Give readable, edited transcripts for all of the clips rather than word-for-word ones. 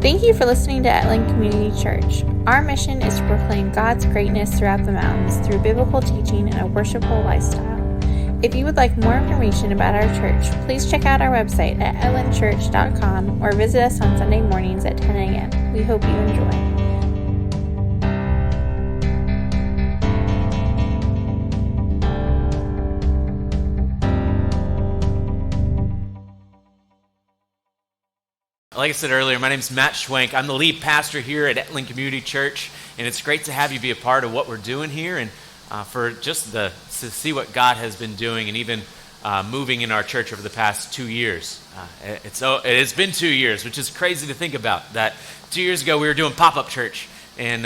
Thank you for listening to Etlan Community Church. Our mission is to proclaim God's greatness throughout the mountains through biblical teaching and a worshipful lifestyle. If you would like more information about our church, please check out our website at etlanchurch.com or visit us on Sunday mornings at 10 a.m. We hope you enjoy. Like I said earlier, my name is Matt Schwenk. I'm the lead pastor here at Etlan Community Church, and it's great to have you be a part of what we're doing here and for just to see what God has been doing and even moving in our church over the past 2 years. It has been 2 years, which is crazy to think about. That 2 years ago we were doing pop-up church and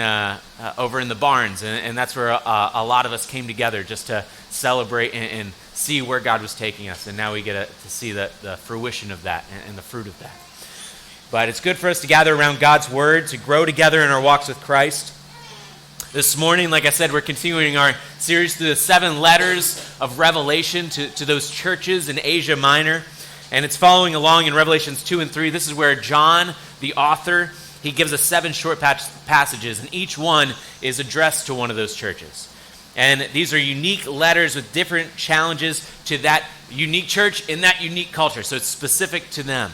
over in the barns, and that's where a lot of us came together just to celebrate and see where God was taking us, and now we get to see the fruition of that and the fruit of that. But it's good for us to gather around God's Word, to grow together in our walks with Christ. This morning, like I said, we're continuing our series through the 7 letters of Revelation to those churches in Asia Minor. And it's following along in Revelations 2 and 3. This is where John, the author, he gives us 7 short passages, and each one is addressed to one of those churches. And these are unique letters with different challenges to that unique church in that unique culture. So it's specific to them.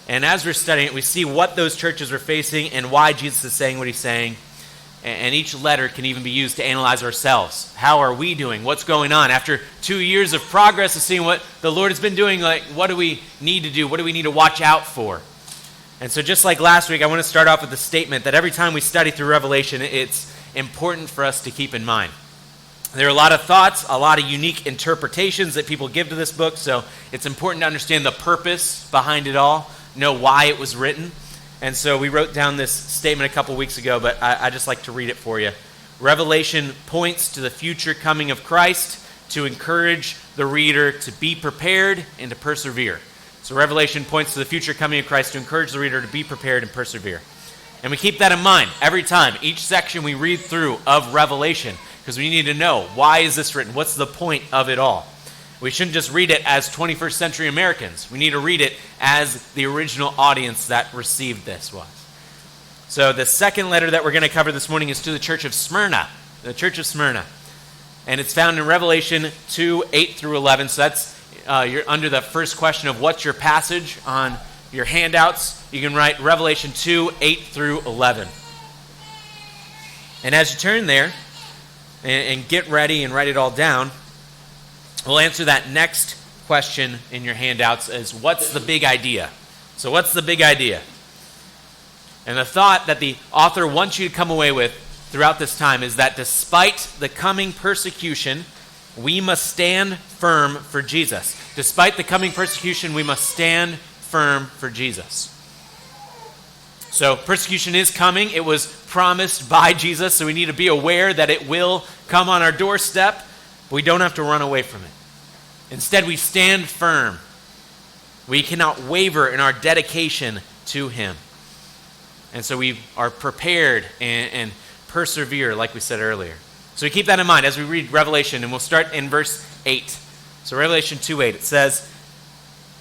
And as we're studying it, we see what those churches are facing and why Jesus is saying what he's saying. And each letter can even be used to analyze ourselves. How are we doing? What's going on? After 2 years of progress of seeing what the Lord has been doing, like, what do we need to do? What do we need to watch out for? And so just like last week, I want to start off with the statement that every time we study through Revelation, it's important for us to keep in mind. There are a lot of thoughts, a lot of unique interpretations that people give to this book, so it's important to understand the purpose behind it all, know why it was written. And so we wrote down this statement a couple weeks ago, but I just like to read it for you. Revelation points to the future coming of Christ to encourage the reader to be prepared and to persevere. So Revelation points to the future coming of Christ to encourage the reader to be prepared and persevere. And we keep that in mind every time, each section we read through of Revelation, because we need to know, why is this written? What's the point of it all? We shouldn't just read it as 21st century Americans. We need to read it as the original audience that received this was. So the second letter that we're going to cover this morning is to the church of Smyrna, the church of Smyrna. And it's found in Revelation 2, 8 through 11. So that's you're under the first question of what's your passage on your handouts. You can write Revelation 2, 8 through 11. And as you turn there and get ready and write it all down, we'll answer that next question in your handouts as what's the big idea? So what's the big idea? And the thought that the author wants you to come away with throughout this time is that despite the coming persecution, we must stand firm for Jesus. Despite the coming persecution, we must stand firm for Jesus. So persecution is coming. It was promised by Jesus, so we need to be aware that it will come on our doorstep. We don't have to run away from it. Instead, we stand firm. We cannot waver in our dedication to Him. And so we are prepared and persevere, like we said earlier. So we keep that in mind as we read Revelation, and we'll start in verse 8. So Revelation 2:8, it says,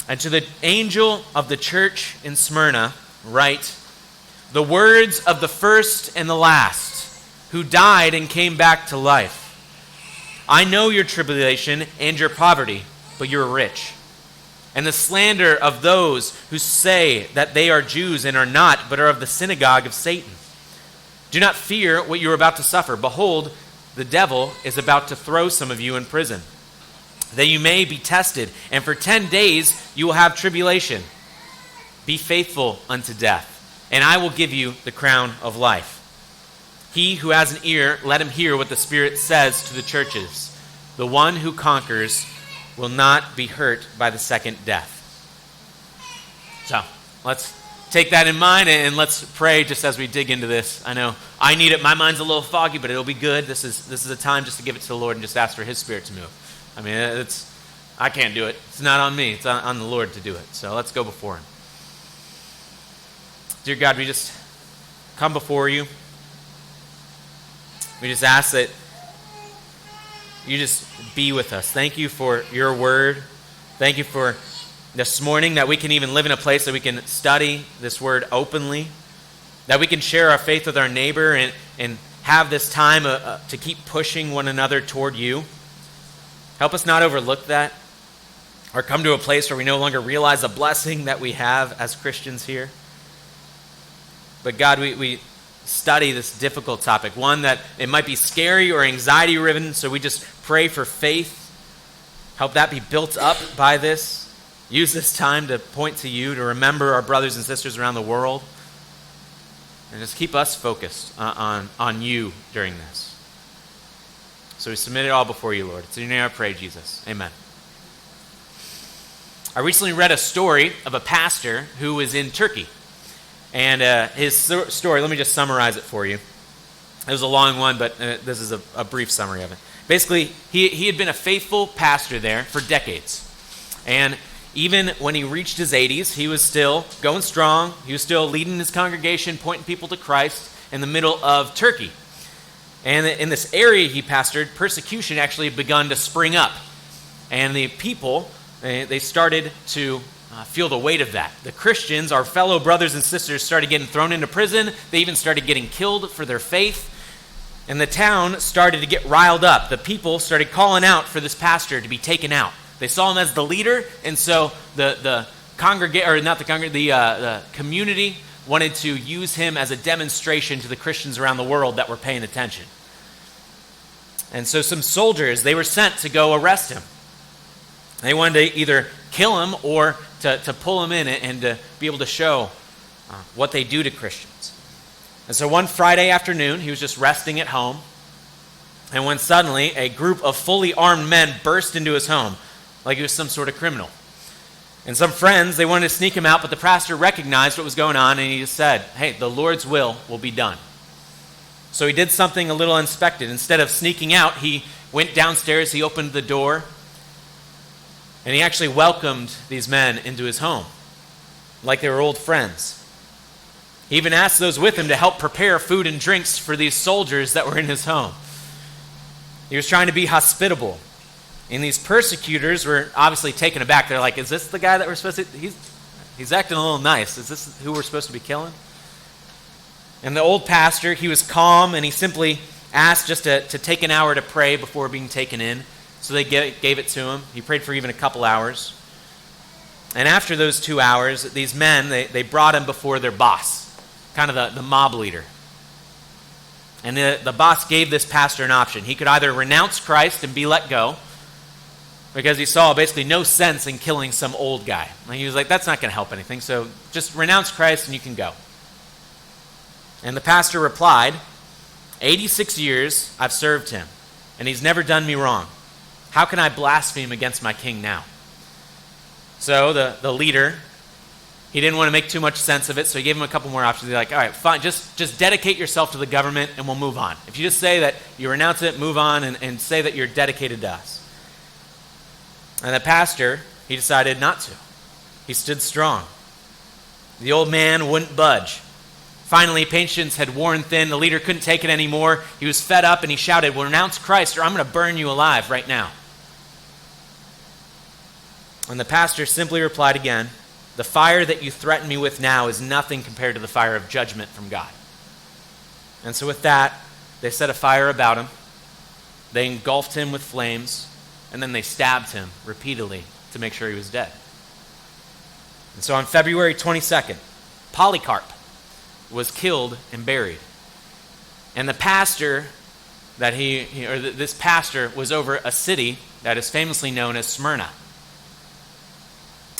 "And to the angel of the church in Smyrna write, the words of the first and the last, who died and came back to life. I know your tribulation and your poverty, but you are rich. And the slander of those who say that they are Jews and are not, but are of the synagogue of Satan. Do not fear what you are about to suffer. Behold, the devil is about to throw some of you in prison, that you may be tested, and for 10 days you will have tribulation. Be faithful unto death, and I will give you the crown of life. He who has an ear, let him hear what the Spirit says to the churches. The one who conquers will not be hurt by the second death." So, let's take that in mind and let's pray just as we dig into this. I know I need it. My mind's a little foggy, but it'll be good. This is a time just to give it to the Lord and just ask for His Spirit to move. I mean, I can't do it. It's not on me. It's on the Lord to do it. So let's go before Him. Dear God, we just come before You. We just ask that You just be with us. Thank You for Your word. Thank You for this morning that we can even live in a place that we can study this word openly. that we can share our faith with our neighbor and have this time to keep pushing one another toward you. Help us not overlook that or come to a place where we no longer realize the blessing that we have as Christians here. But God, we study this difficult topic, one that it might be scary or anxiety-ridden, so we just pray for faith. Help that be built up by this. Use this time to point to you, to remember our brothers and sisters around the world. And just keep us focused on you during this. So we submit it all before you, Lord. It's in your name I pray, Jesus. Amen. I recently read a story of a pastor who was in Turkey. And his story, let me just summarize it for you. It was a long one, but this is a brief summary of it. Basically, he had been a faithful pastor there for decades. And even when he reached his 80s, he was still going strong. He was still leading his congregation, pointing people to Christ in the middle of Turkey. And in this area he pastored, persecution actually had begun to spring up. And the people, they started to feel the weight of that. The Christians, our fellow brothers and sisters, started getting thrown into prison. They even started getting killed for their faith. And the town started to get riled up. The people started calling out for this pastor to be taken out. They saw him as the leader, and so the community wanted to use him as a demonstration to the Christians around the world that were paying attention. And so some soldiers, they were sent to go arrest him. They wanted to either kill him or to pull him in and to be able to show what they do to Christians. And so one Friday afternoon, he was just resting at home, and when suddenly a group of fully armed men burst into his home, like he was some sort of criminal. And some friends, they wanted to sneak him out, but the pastor recognized what was going on, and he just said, hey, the Lord's will be done. So he did something a little unexpected. Instead of sneaking out, he went downstairs, he opened the door, and he actually welcomed these men into his home, like they were old friends. He even asked those with him to help prepare food and drinks for these soldiers that were in his home. He was trying to be hospitable. And these persecutors were obviously taken aback. They're like, is this the guy that we're supposed to... He's acting a little nice. Is this who we're supposed to be killing? And the old pastor, he was calm, and he simply asked just to take an hour to pray before being taken in. So they gave it to him. He prayed for even a couple hours. And after those 2 hours, these men, they brought him before their boss, kind of the mob leader. And the boss gave this pastor an option. He could either renounce Christ and be let go, because he saw basically no sense in killing some old guy. And he was like, that's not going to help anything, so just renounce Christ and you can go. And the pastor replied, 86 years I've served him, and he's never done me wrong. How can I blaspheme against my king now? So the leader, he didn't want to make too much sense of it, so he gave him a couple more options. He's like, all right, fine, just dedicate yourself to the government and we'll move on. If you just say that you renounce it, move on, and say that you're dedicated to us. And the pastor, he decided not to. He stood strong. The old man wouldn't budge. Finally, patience had worn thin. The leader couldn't take it anymore. He was fed up and he shouted, well, renounce Christ or I'm going to burn you alive right now. And the pastor simply replied again, the fire that you threaten me with now is nothing compared to the fire of judgment from God. And so with that, they set a fire about him. They engulfed him with flames. And then they stabbed him repeatedly to make sure he was dead. And so on February 22nd, Polycarp was killed and buried. And the pastor this pastor was over a city that is famously known as Smyrna.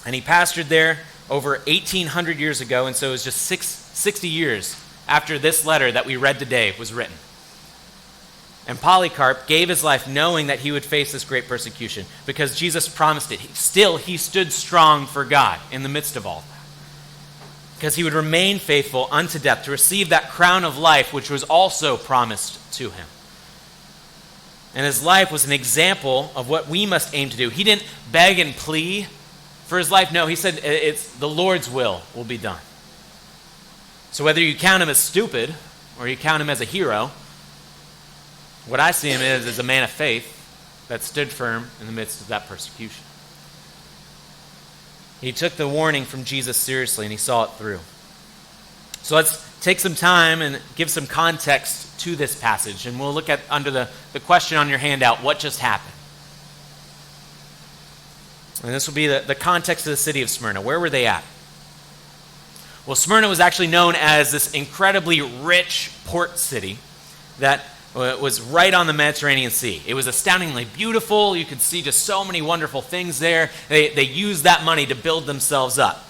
And he pastored there over 1,800 years ago, and so it was just 60 years after this letter that we read today was written. And Polycarp gave his life knowing that he would face this great persecution because Jesus promised it. Still, he stood strong for God in the midst of all that. Because he would remain faithful unto death to receive that crown of life which was also promised to him. And his life was an example of what we must aim to do. He didn't beg and plead for his life. No, he said it's the Lord's will be done. So whether you count him as stupid or you count him as a hero, what I see him as a man of faith that stood firm in the midst of that persecution. He took the warning from Jesus seriously and he saw it through. So let's take some time and give some context to this passage. And we'll look at under the question on your handout, what just happened? And this will be the context of the city of Smyrna. Where were they at? Well, Smyrna was actually known as this incredibly rich port city that was right on the Mediterranean Sea. It was astoundingly beautiful. You could see just so many wonderful things there. They used that money to build themselves up.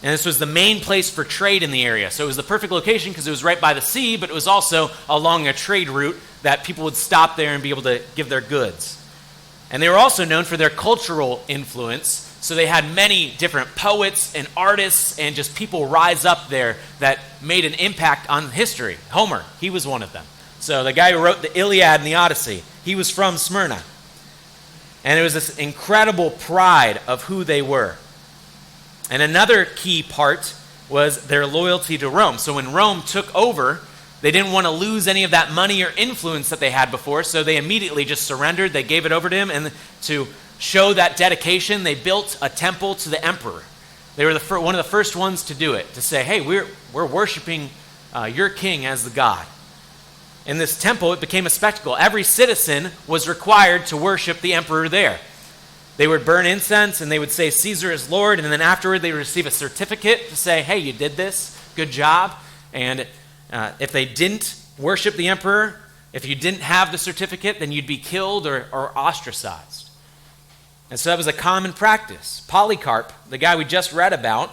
And this was the main place for trade in the area. So it was the perfect location because it was right by the sea, but it was also along a trade route that people would stop there and be able to give their goods. And they were also known for their cultural influence. So they had many different poets and artists and just people rise up there that made an impact on history. Homer, he was one of them. So the guy who wrote the Iliad and the Odyssey, he was from Smyrna. And it was this incredible pride of who they were. And another key part was their loyalty to Rome. So when Rome took over, they didn't want to lose any of that money or influence that they had before, so they immediately just surrendered. They gave it over to him, and to show that dedication, they built a temple to the emperor. They were one of the first ones to do it, to say, hey, we're worshiping your king as the God. In this temple, it became a spectacle. Every citizen was required to worship the emperor there. They would burn incense, and they would say, Caesar is Lord, and then afterward they would receive a certificate to say, hey, you did this, good job. And if they didn't worship the emperor, if you didn't have the certificate, then you'd be killed or ostracized. And so that was a common practice. Polycarp, the guy we just read about,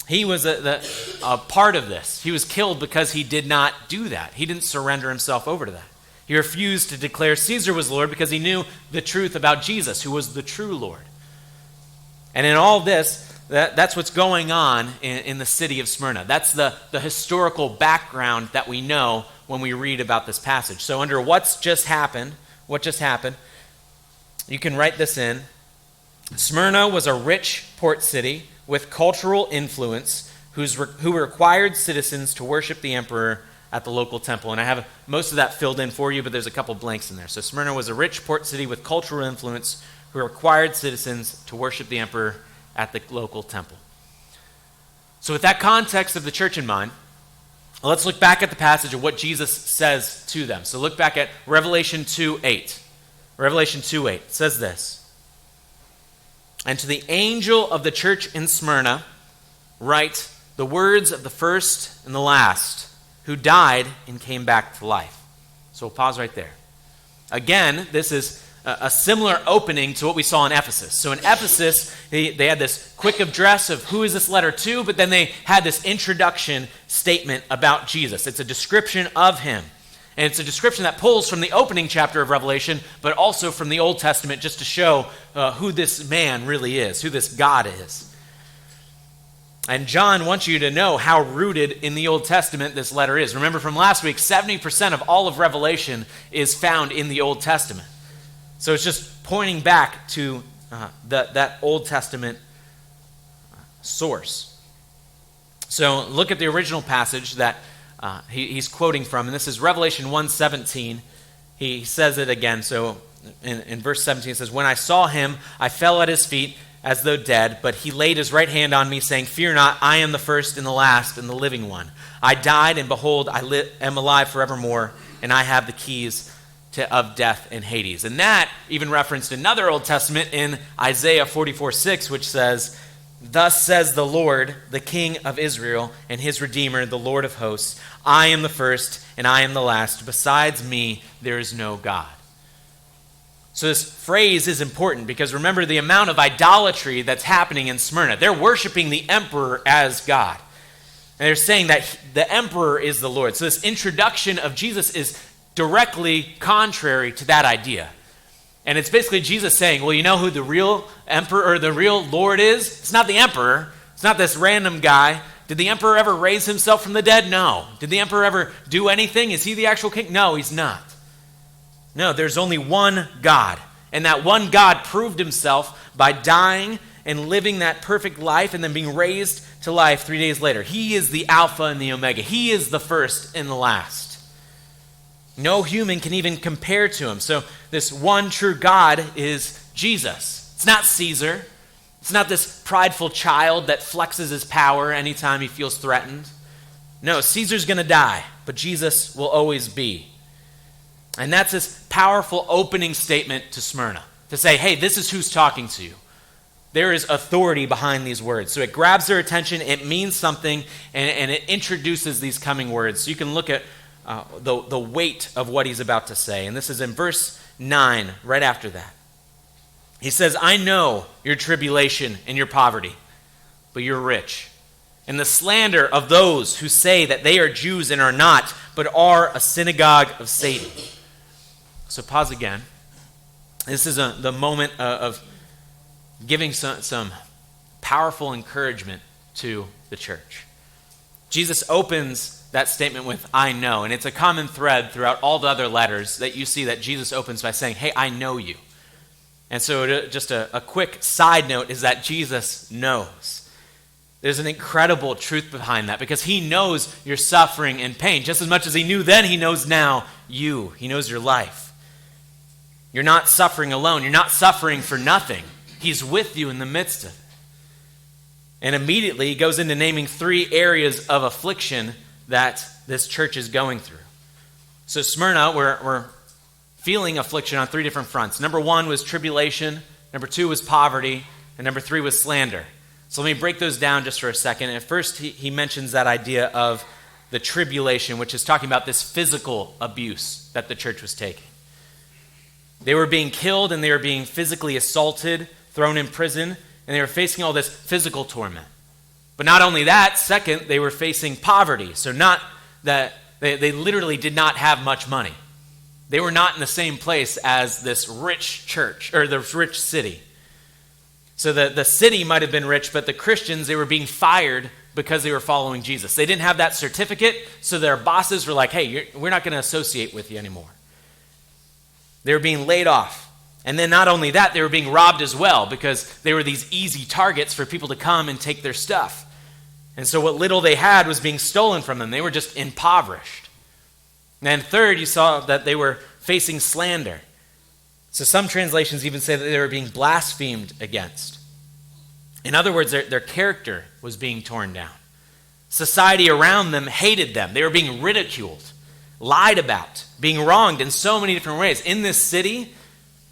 he was a part of this. He was killed because he did not do that. He didn't surrender himself over to that. He refused to declare Caesar was Lord because he knew the truth about Jesus, who was the true Lord. And in all this, that's what's going on in the city of Smyrna. That's the historical background that we know when we read about this passage. So under what just happened, you can write this in. Smyrna was a rich port city with cultural influence who required citizens to worship the emperor at the local temple. And I have most of that filled in for you, but there's a couple blanks in there. So Smyrna was a rich port city with cultural influence who required citizens to worship the emperor at the local temple. So with that context of the church in mind, let's look back at the passage of what Jesus says to them. So look back at Revelation 2:8. Revelation 2:8 says this. And to the angel of the church in Smyrna write the words of the first and the last, who died and came back to life. So we'll pause right there. Again, this is a similar opening to what we saw in Ephesus. So in Ephesus, they had this quick address of who is this letter to, but then they had this introduction statement about Jesus. It's a description of him. And it's a description that pulls from the opening chapter of Revelation, but also from the Old Testament, just to show who this man really is, who this God is. And John wants you to know how rooted in the Old Testament this letter is. Remember from last week, 70% of all of Revelation is found in the Old Testament. So it's just pointing back to that Old Testament source. So look at the original passage that he's quoting from, and this is Revelation 1:17. He says it again. So in verse 17 it says, when I saw him, I fell at his feet as though dead, but he laid his right hand on me, saying, fear not, I am the first and the last and the living one. I died, and behold, I am alive forevermore, and I have the keys of death and Hades. And that even referenced another Old Testament in Isaiah 44:6, which says, thus says the Lord, the King of Israel, and his Redeemer, the Lord of hosts, I am the first and I am the last. Besides me, there is no God. So this phrase is important because remember the amount of idolatry that's happening in Smyrna. They're worshiping the emperor as God. And they're saying that the emperor is the Lord. So this introduction of Jesus is directly contrary to that idea. And it's basically Jesus saying, well, you know who the real emperor or the real Lord is? It's not the emperor. It's not this random guy. Did the emperor ever raise himself from the dead? No. Did the emperor ever do anything? Is he the actual king? No, he's not. No, there's only one God. And that one God proved himself by dying and living that perfect life and then being raised to life 3 days later. He is the Alpha and the Omega. He is the first and the last. No human can even compare to him. So this one true God is Jesus. It's not Caesar. It's not this prideful child that flexes his power anytime he feels threatened. No, Caesar's going to die, but Jesus will always be. And that's this powerful opening statement to Smyrna, to say, hey, this is who's talking to you. There is authority behind these words. So it grabs their attention, it means something, and it introduces these coming words. So you can look at the weight of what he's about to say. And this is in verse 9, right after that. He says, I know your tribulation and your poverty, but you're rich. And the slander of those who say that they are Jews and are not, but are a synagogue of Satan. So pause again. This is the moment of giving some powerful encouragement to the church. Jesus opens that statement with, I know. And it's a common thread throughout all the other letters that you see that Jesus opens by saying, hey, I know you. And so just a quick side note is that Jesus knows. There's an incredible truth behind that because he knows your suffering and pain. Just as much as he knew then, he knows now you. He knows your life. You're not suffering alone. You're not suffering for nothing. He's with you in the midst of it. And immediately he goes into naming 3 areas of affliction that this church is going through. So Smyrna, we're feeling affliction on 3 different fronts. Number 1 was tribulation. Number 2 was poverty. And number 3 was slander. So let me break those down just for a second. At first, he mentions that idea of the tribulation, which is talking about this physical abuse that the church was taking. They were being killed and they were being physically assaulted, thrown in prison, and they were facing all this physical torment. But not only that, second, they were facing poverty. So not that they literally did not have much money. They were not in the same place as this rich church, or this rich city. So the city might have been rich, but the Christians, they were being fired because they were following Jesus. They didn't have that certificate, so their bosses were like, hey, we're not going to associate with you anymore. They were being laid off. And then not only that, they were being robbed as well because they were these easy targets for people to come and take their stuff. And so what little they had was being stolen from them. They were just impoverished. And third, you saw that they were facing slander. So some translations even say that they were being blasphemed against. In other words, their character was being torn down. Society around them hated them. They were being ridiculed, lied about, being wronged in so many different ways. In this city,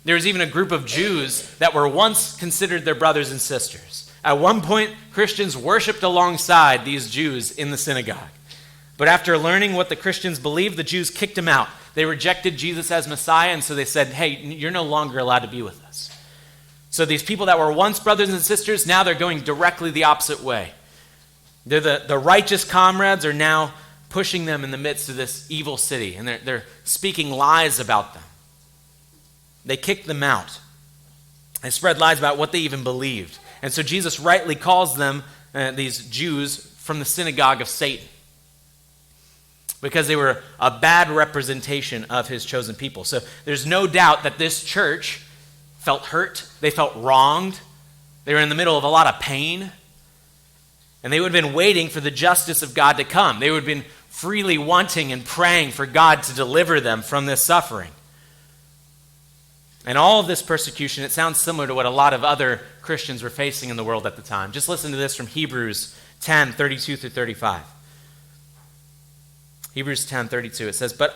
there was even a group of Jews that were once considered their brothers and sisters. At one point, Christians worshiped alongside these Jews in the synagogue. But after learning what the Christians believed, the Jews kicked them out. They rejected Jesus as Messiah, and so they said, hey, you're no longer allowed to be with us. So these people that were once brothers and sisters, now they're going directly the opposite way. They're the righteous comrades are now pushing them in the midst of this evil city, and they're speaking lies about them. They kicked them out. They spread lies about what they even believed. And so Jesus rightly calls them, these Jews, from the synagogue of Satan, because they were a bad representation of his chosen people. So there's no doubt that this church felt hurt. They felt wronged. They were in the middle of a lot of pain. And they would have been waiting for the justice of God to come. They would have been freely wanting and praying for God to deliver them from this suffering. And all of this persecution, it sounds similar to what a lot of other Christians were facing in the world at the time. Just listen to this from Hebrews 10, 32 through 35. Hebrews 10:32, it says, But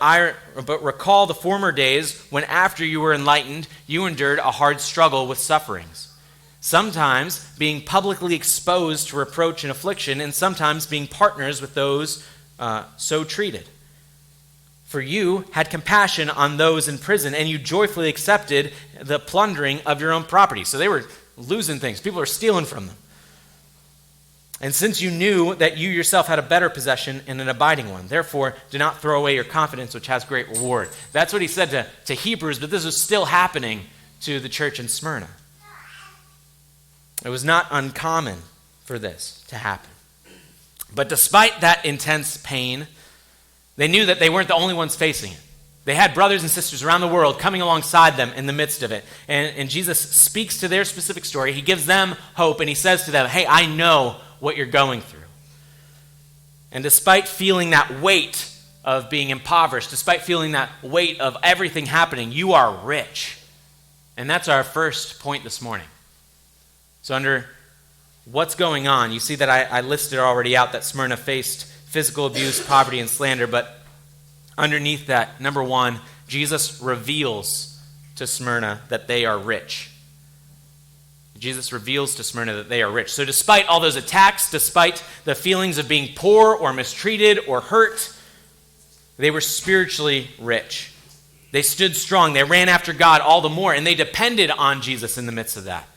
recall the former days when after you were enlightened, you endured a hard struggle with sufferings. Sometimes being publicly exposed to reproach and affliction, and sometimes being partners with those so treated. For you had compassion on those in prison, and you joyfully accepted the plundering of your own property. So they were losing things. People were stealing from them. And since you knew that you yourself had a better possession and an abiding one, therefore do not throw away your confidence, which has great reward. That's what he said to Hebrews, but this was still happening to the church in Smyrna. It was not uncommon for this to happen. But despite that intense pain, they knew that they weren't the only ones facing it. They had brothers and sisters around the world coming alongside them in the midst of it. And Jesus speaks to their specific story. He gives them hope, and he says to them, hey, I know what you're going through. And despite feeling that weight of being impoverished, despite feeling that weight of everything happening, you are rich. And that's our first point this morning. So under what's going on, you see that I listed already out that Smyrna faced physical abuse, poverty, and slander, but underneath that, number one, Jesus reveals to Smyrna that they are rich. Jesus reveals to Smyrna that they are rich. So despite all those attacks, despite the feelings of being poor or mistreated or hurt, they were spiritually rich. They stood strong. They ran after God all the more, and they depended on Jesus in the midst of that.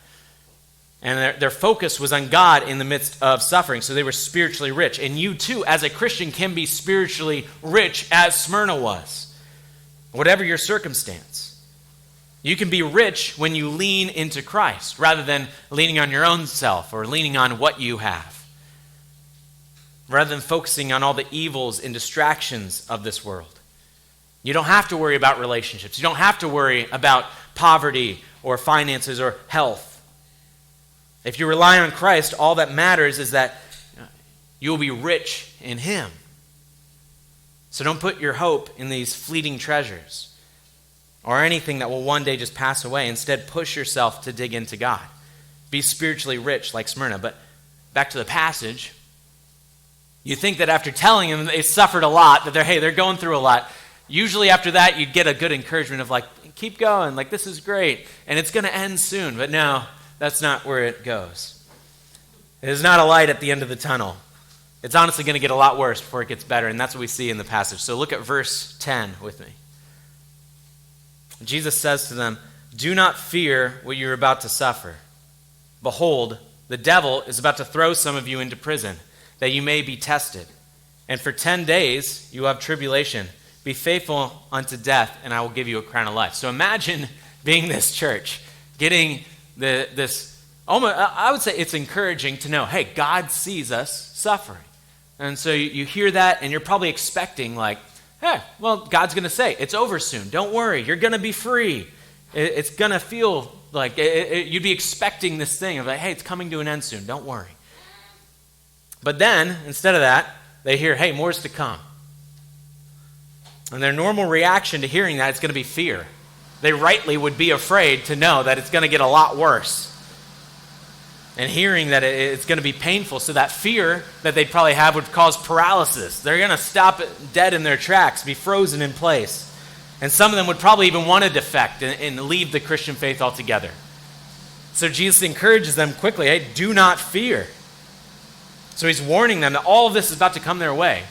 And their focus was on God in the midst of suffering, so they were spiritually rich. And you too, as a Christian, can be spiritually rich as Smyrna was, whatever your circumstance. You can be rich when you lean into Christ rather than leaning on your own self or leaning on what you have. Rather than focusing on all the evils and distractions of this world. You don't have to worry about relationships. You don't have to worry about poverty or finances or health. If you rely on Christ, all that matters is that you will be rich in Him. So don't put your hope in these fleeting treasures or anything that will one day just pass away. Instead, push yourself to dig into God. Be spiritually rich like Smyrna. But back to the passage, you think that after telling them they suffered a lot, that they're going through a lot, usually after that you'd get a good encouragement of like, keep going, like this is great, and it's going to end soon. But no, that's not where it goes. It is not a light at the end of the tunnel. It's honestly going to get a lot worse before it gets better, and that's what we see in the passage. So look at verse 10 with me. Jesus says to them, "Do not fear what you're about to suffer. Behold, the devil is about to throw some of you into prison, that you may be tested. And for 10 days you will have tribulation. Be faithful unto death, and I will give you a crown of life." So imagine being this church, getting this, almost, I would say it's encouraging to know, hey, God sees us suffering. And so you hear that, and you're probably expecting like, hey, well, God's going to say, it's over soon. Don't worry. You're going to be free. It's going to feel like you'd be expecting this thing of like, hey, it's coming to an end soon. Don't worry. But then, instead of that, they hear, hey, more's to come. And their normal reaction to hearing that is going to be fear. They rightly would be afraid to know that it's going to get a lot worse. And hearing that it's going to be painful, so that fear that they'd probably have would cause paralysis. They're going to stop dead in their tracks, be frozen in place. And some of them would probably even want to defect and leave the Christian faith altogether. So Jesus encourages them quickly, hey, do not fear. So he's warning them that all of this is about to come their way.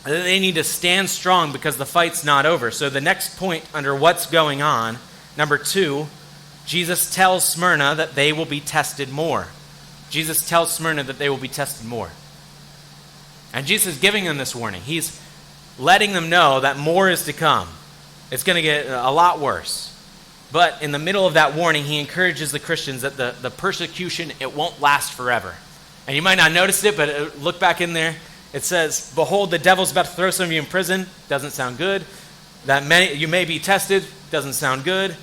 And they need to stand strong because the fight's not over. So the next point under what's going on, number 2, Jesus tells Smyrna that they will be tested more. Jesus tells Smyrna that they will be tested more. And Jesus is giving them this warning. He's letting them know that more is to come. It's going to get a lot worse. But in the middle of that warning, he encourages the Christians that the persecution, it won't last forever. And you might not notice it, but look back in there. It says, behold, the devil's about to throw some of you in prison. Doesn't sound good. That you may be tested. Doesn't sound good.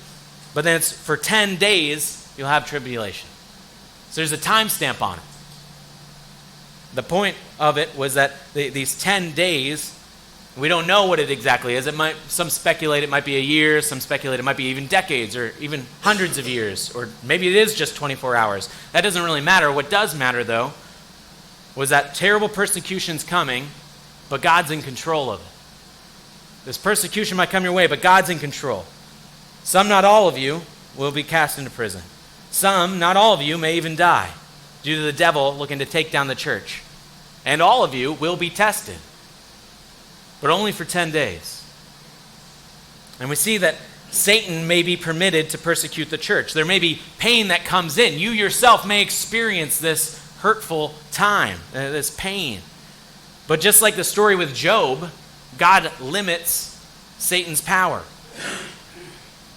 But then it's for 10 days, you'll have tribulation. So there's a timestamp on it. The point of it was that these 10 days, we don't know what it exactly is. Some speculate it might be a year. Some speculate it might be even decades or even hundreds of years. Or maybe it is just 24 hours. That doesn't really matter. What does matter, though, was that terrible persecution's coming, but God's in control of it. This persecution might come your way, but God's in control. Some, not all of you, will be cast into prison. Some, not all of you, may even die due to the devil looking to take down the church. And all of you will be tested, but only for 10 days. And we see that Satan may be permitted to persecute the church. There may be pain that comes in. You yourself may experience this hurtful time, this pain. But just like the story with Job, God limits Satan's power.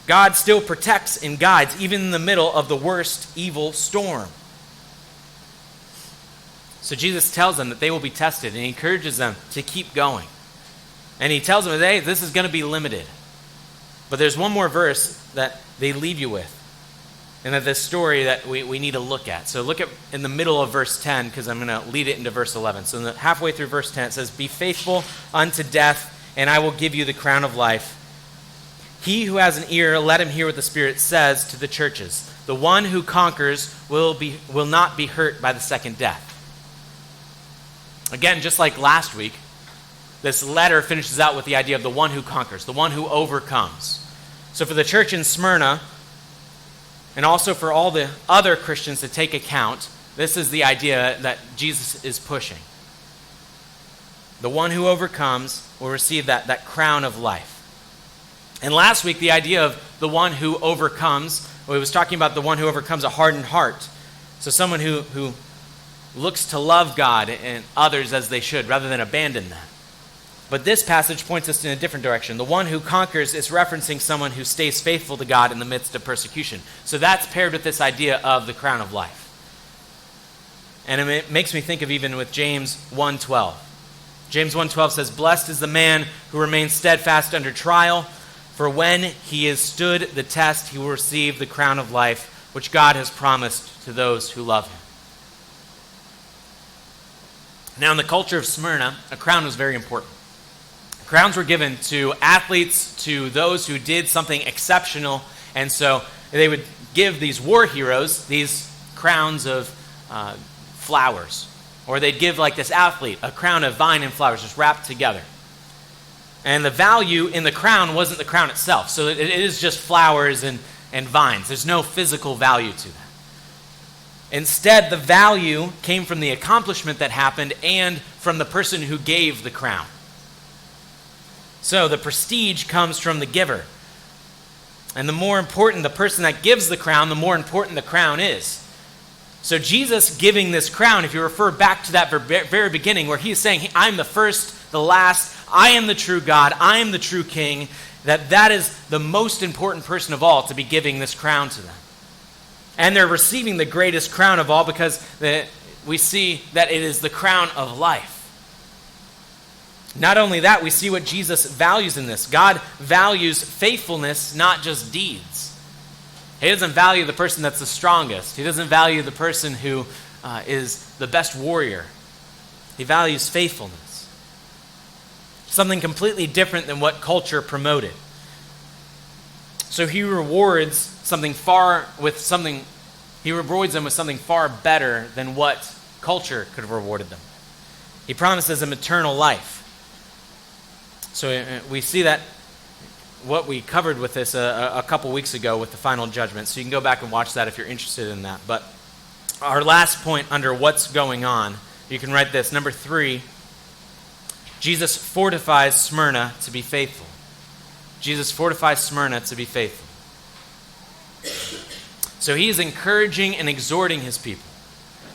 God still protects and guides, even in the middle of the worst evil storm. So Jesus tells them that they will be tested, and he encourages them to keep going. And he tells them, hey, this is going to be limited. But there's one more verse that they leave you with, and that this story that we need to look at. So look at in the middle of verse 10, because I'm going to lead it into verse 11. So halfway through verse 10, it says, "Be faithful unto death, and I will give you the crown of life. He who has an ear, let him hear what the Spirit says to the churches. the one who conquers will not be hurt by the second death. Again, just like last week, this letter finishes out with the idea of the one who conquers, the one who overcomes. So for the church in Smyrna, and also for all the other Christians to take account, this is the idea that Jesus is pushing. The one who overcomes will receive that crown of life. And last week, the idea of the one who overcomes, well, he was talking about the one who overcomes a hardened heart. So someone who looks to love God and others as they should, rather than abandon that. But this passage points us in a different direction. The one who conquers is referencing someone who stays faithful to God in the midst of persecution. So that's paired with this idea of the crown of life. And it makes me think of even with James 1:12. James 1:12 says, "Blessed is the man who remains steadfast under trial, for when he has stood the test, he will receive the crown of life, which God has promised to those who love him." Now, in the culture of Smyrna, a crown was very important. Crowns were given to athletes, to those who did something exceptional, and so they would give these war heroes these crowns of flowers. Or they'd give like this athlete a crown of vine and flowers just wrapped together. And the value in the crown wasn't the crown itself. So it is just flowers and vines. There's no physical value to that. Instead, the value came from the accomplishment that happened and from the person who gave the crown. So the prestige comes from the giver. And the more important the person that gives the crown, the more important the crown is. So Jesus giving this crown, if you refer back to that very beginning where he's saying, I'm the first, the last, I am the true God, I am the true king, that is the most important person of all to be giving this crown to them. And they're receiving the greatest crown of all because we see that it is the crown of life. Not only that, we see what Jesus values in this. God values faithfulness, not just deeds. He doesn't value the person that's the strongest. He doesn't value the person who is the best warrior. He values faithfulness. Something completely different than what culture promoted. So he rewards them with something far better than what culture could have rewarded them. He promises them eternal life. So we see that what we covered with this a couple weeks ago with the final judgment. So you can go back and watch that if you're interested in that. But our last point under what's going on, you can write this. Number 3, Jesus fortifies Smyrna to be faithful. Jesus fortifies Smyrna to be faithful. So he is encouraging and exhorting his people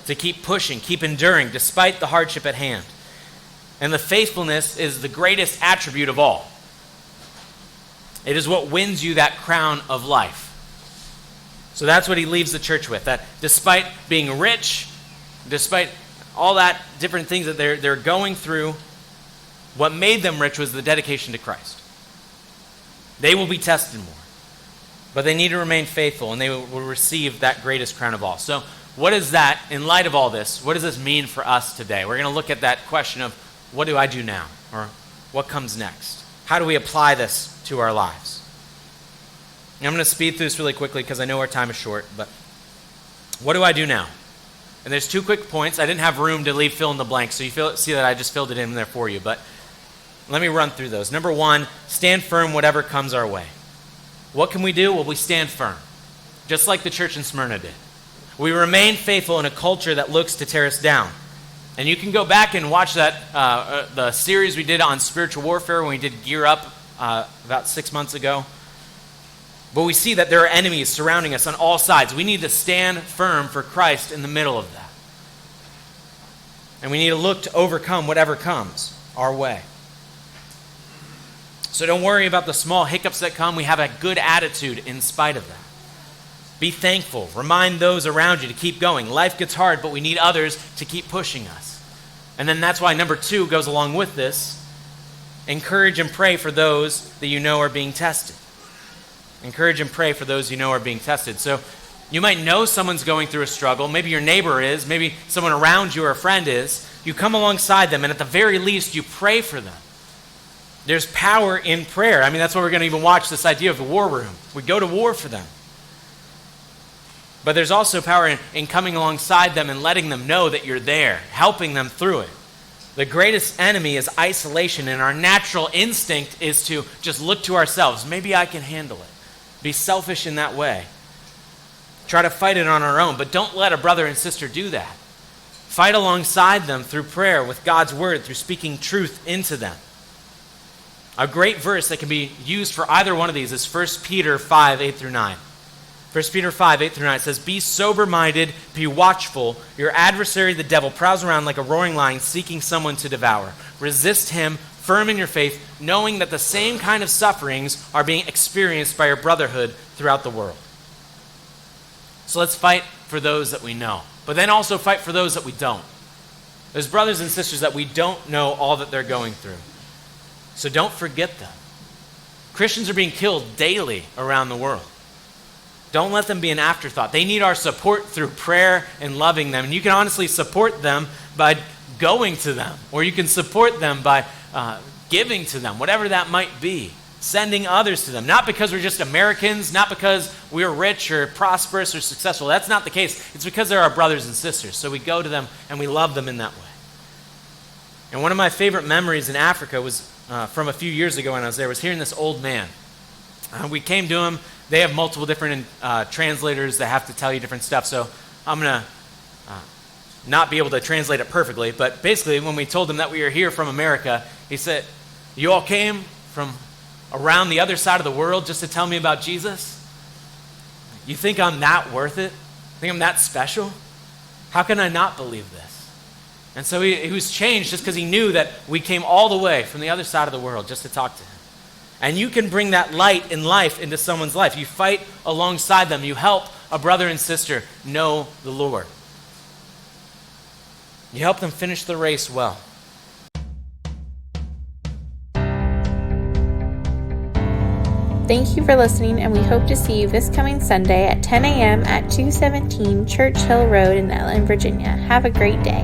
to keep pushing, keep enduring, despite the hardship at hand. And the faithfulness is the greatest attribute of all. It is what wins you that crown of life. So that's what he leaves the church with, that despite being rich, despite all that different things that they're going through, what made them rich was the dedication to Christ. They will be tested more, but they need to remain faithful, and they will receive that greatest crown of all. So what is that, in light of all this, what does this mean for us today? We're going to look at that question of, what do I do now? Or what comes next? How do we apply this to our lives? And I'm going to speed through this really quickly because I know our time is short, but what do I do now? And there's 2 quick points. I didn't have room to leave fill in the blanks, so you see that I just filled it in there for you, but let me run through those. Number 1, stand firm whatever comes our way. What can we do? Well, we stand firm, just like the church in Smyrna did. We remain faithful in a culture that looks to tear us down. And you can go back and watch that the series we did on spiritual warfare when we did Gear Up about 6 months ago. But we see that there are enemies surrounding us on all sides. We need to stand firm for Christ in the middle of that. And we need to look to overcome whatever comes our way. So don't worry about the small hiccups that come. We have a good attitude in spite of that. Be thankful. Remind those around you to keep going. Life gets hard, but we need others to keep pushing us. And then that's why number 2 goes along with this. Encourage and pray for those that you know are being tested. Encourage and pray for those you know are being tested. So you might know someone's going through a struggle. Maybe your neighbor is. Maybe someone around you or a friend is. You come alongside them, and at the very least, you pray for them. There's power in prayer. I mean, that's why we're going to even watch this idea of the war room. We go to war for them. But there's also power in coming alongside them and letting them know that you're there, helping them through it. The greatest enemy is isolation, and our natural instinct is to just look to ourselves. Maybe I can handle it. Be selfish in that way. Try to fight it on our own, but don't let a brother and sister do that. Fight alongside them through prayer with God's word, through speaking truth into them. A great verse that can be used for either one of these is 1 Peter 5, 8 through 9. 1 Peter 5, 8 through 9 says, "Be sober-minded, be watchful. Your adversary, the devil, prowls around like a roaring lion seeking someone to devour. Resist him, firm in your faith, knowing that the same kind of sufferings are being experienced by your brotherhood throughout the world." So let's fight for those that we know, but then also fight for those that we don't. There's brothers and sisters that we don't know all that they're going through. So don't forget them. Christians are being killed daily around the world. Don't let them be an afterthought. They need our support through prayer and loving them. And you can honestly support them by going to them, or you can support them by giving to them, whatever that might be. Sending others to them. Not because we're just Americans, not because we're rich or prosperous or successful. That's not the case. It's because they're our brothers and sisters. So we go to them and we love them in that way. And one of my favorite memories in Africa was from a few years ago when I was there, was hearing this old man. We came to him. They have multiple different translators that have to tell you different stuff. So I'm going to not be able to translate it perfectly. But basically, when we told him that we were here from America, he said, "You all came from around the other side of the world just to tell me about Jesus? You think I'm that worth it? Think I'm that special? How can I not believe this?" And so he was changed just because he knew that we came all the way from the other side of the world just to talk to him. And you can bring that light in life into someone's life. You fight alongside them. You help a brother and sister know the Lord. You help them finish the race well. Thank you for listening, and we hope to see you this coming Sunday at 10 a.m. at 217 Church Hill Road in Etlan, Virginia. Have a great day.